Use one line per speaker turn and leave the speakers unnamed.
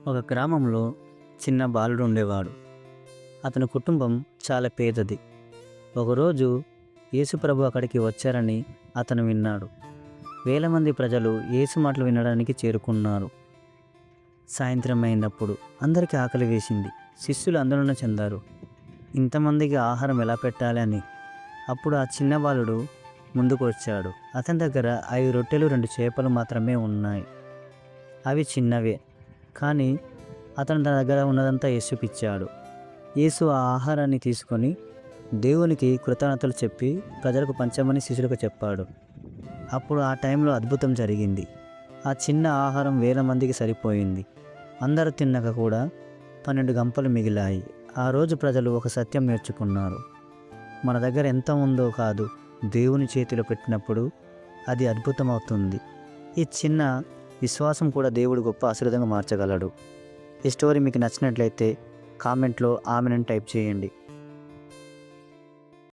ఒక గ్రామంలో చిన్న బాలుడు ఉండేవాడు. అతని కుటుంబం చాలా పేదది. ఒకరోజు యేసుప్రభు అక్కడికి వచ్చారని అతను విన్నాడు. వేల మంది ప్రజలు యేసు మాటలు వినడానికి చేరుకున్నారు. సాయంత్రం అయినప్పుడు అందరికీ ఆకలి వేసింది. శిష్యులు ఆందోళన చెందారు. ఇంతమందికి ఆహారం ఎలా పెట్టాలి అని. అప్పుడు ఆ చిన్న బాలుడు ముందుకు వచ్చాడు. అతని దగ్గర 5 రొట్టెలు 2 చేపలు మాత్రమే ఉన్నాయి. అవి చిన్నవే, కానీ అతను తన దగ్గర ఉన్నదంతా యేసుకిచ్చాడు. యేసు ఆ ఆహారాన్ని తీసుకొని దేవునికి కృతజ్ఞతలు చెప్పి ప్రజలకు పంచమని శిష్యులకు చెప్పాడు. అప్పుడు ఆ టైంలో అద్భుతం జరిగింది. ఆ చిన్న ఆహారం వేల మందికి సరిపోయింది. అందరూ తిన్నాక కూడా 12 గంపలు మిగిలాయి. ఆ రోజు ప్రజలు ఒక సత్యం నేర్చుకున్నారు. మన దగ్గర ఎంత ఉందో కాదు, దేవుని చేతిలో పెట్టినప్పుడు అది అద్భుతమవుతుంది. ఈ చిన్న విశ్వాసం కూడా దేవుడు గొప్ప ఆశీర్వాదంగా మార్చగలడు. ఈ స్టోరీ మీకు నచ్చినట్లయితే కామెంట్లో ఆమెన్ అని టైప్ చేయండి.